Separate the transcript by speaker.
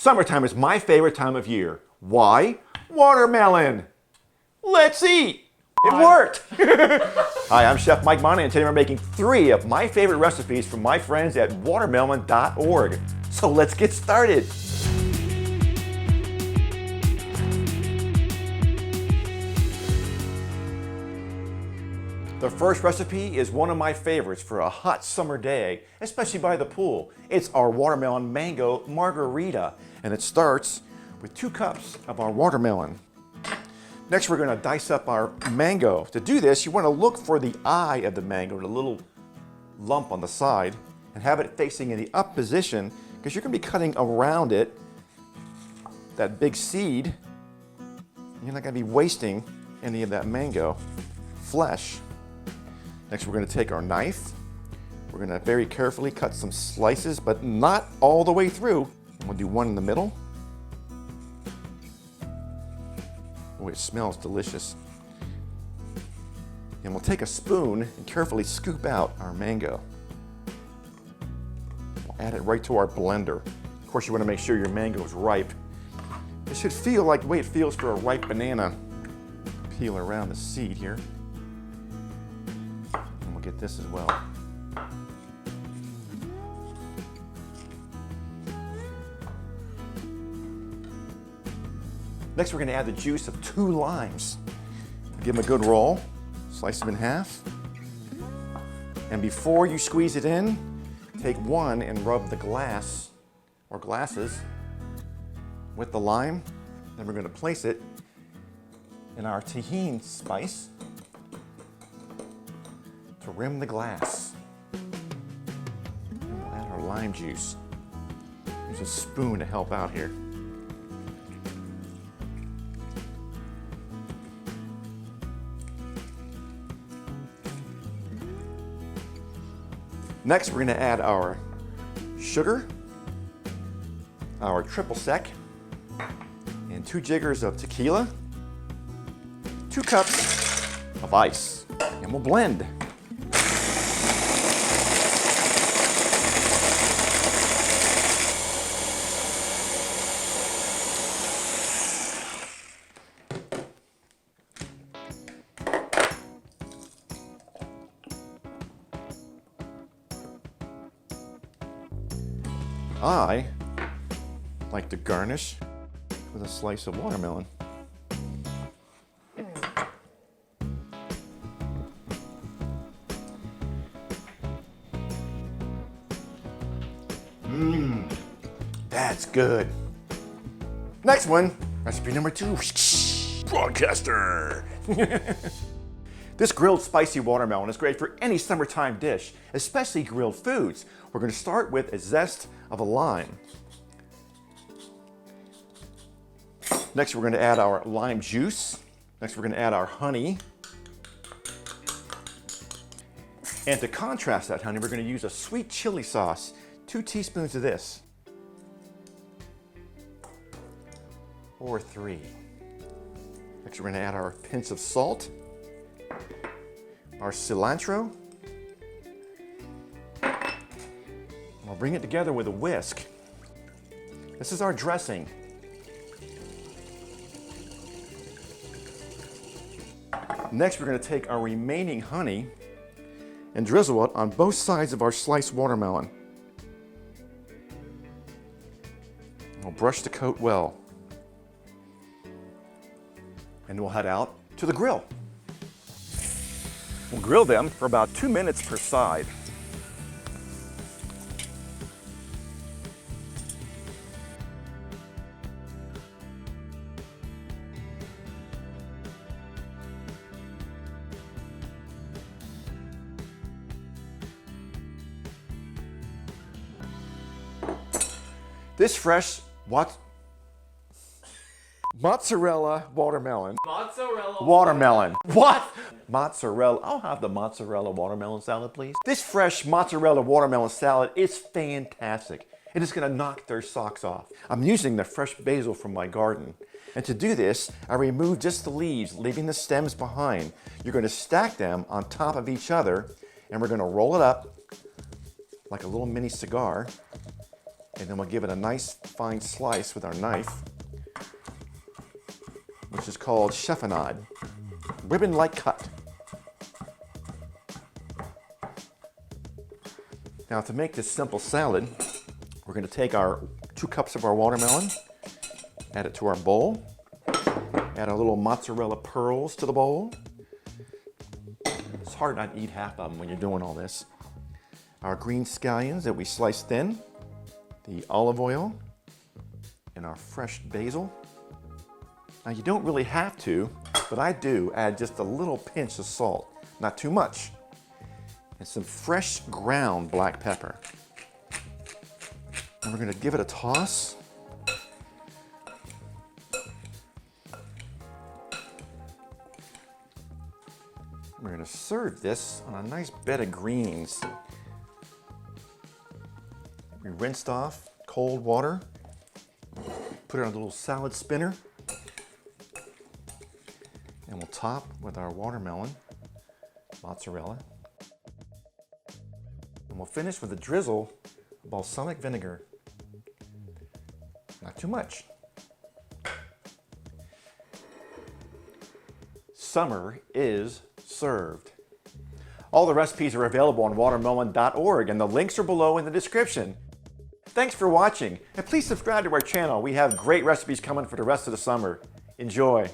Speaker 1: Summertime is my favorite time of year. Why? Watermelon. Let's eat. It worked. Hi, I'm Chef Mike Monahan, and today we're making 3 of my favorite recipes from my friends at watermelon.org. So let's get started. The first recipe is one of my favorites for a hot summer day, especially by the pool. It's our watermelon mango margarita, and it starts with 2 cups of our watermelon. Next, we're going to dice up our mango. To do this, you want to look for the eye of the mango, the little lump on the side, and have it facing in the up position, because you're going to be cutting around it, that big seed. You're not going to be wasting any of that mango flesh. Next, we're going to take our knife. We're going to very carefully cut some slices, but not all the way through. We'll do one in the middle. Oh, it smells delicious. And we'll take a spoon and carefully scoop out our mango. We'll add it right to our blender. Of course, you want to make sure your mango is ripe. It should feel like the way it feels for a ripe banana. Peel around the seed here. Get this as well. Next, we're going to add the juice of 2 limes. Give them a good roll. Slice them in half. And before you squeeze it in, take one and rub the glass or glasses with the lime. Then we're going to place it in our tahini spice to rim the glass. And we'll add our lime juice. Use a spoon to help out here. Next, we're going to add our sugar, our triple sec, and 2 jiggers of tequila, 2 cups of ice, and we'll blend. I like to garnish with a slice of watermelon. That's good. Next one, recipe number 2. Broadcaster. This grilled spicy watermelon is great for any summertime dish, especially grilled foods. We're going to start with a zest of a lime. Next, we're going to add our lime juice. Next, we're going to add our honey. And to contrast that honey, we're going to use a sweet chili sauce. 2 teaspoons of this. Or 3. Next, we're going to add our pinch of salt, our cilantro. We'll bring it together with a whisk. This is our dressing. Next, we're going to take our remaining honey and drizzle it on both sides of our sliced watermelon. We'll brush the coat well. And we'll head out to the grill. We'll grill them for about 2 minutes per side. This fresh mozzarella watermelon. Watermelon. What? Mozzarella. I'll have the mozzarella watermelon salad, please. This fresh mozzarella watermelon salad is fantastic. It is going to knock their socks off. I'm using the fresh basil from my garden. And to do this, I removed just the leaves, leaving the stems behind. You're going to stack them on top of each other, and we're going to roll it up like a little mini cigar. And then we'll give it a nice fine slice with our knife, which is called chiffonade, ribbon-like cut. Now to make this simple salad, we're going to take our 2 cups of our watermelon, add it to our bowl, add our little mozzarella pearls to the bowl. It's hard not to eat half of them when you're doing all this. Our green scallions that we sliced thin, the olive oil, and our fresh basil. Now you don't really have to, but I do add just a little pinch of salt, not too much, and some fresh ground black pepper. And we're going to give it a toss. We're going to serve this on a nice bed of greens. We rinsed off cold water, put it on a little salad spinner, and we'll top with our watermelon, mozzarella. And we'll finish with a drizzle of balsamic vinegar. Not too much. Summer is served. All the recipes are available on watermelon.org, and the links are below in the description. Thanks for watching, and please subscribe to our channel. We have great recipes coming for the rest of the summer. Enjoy.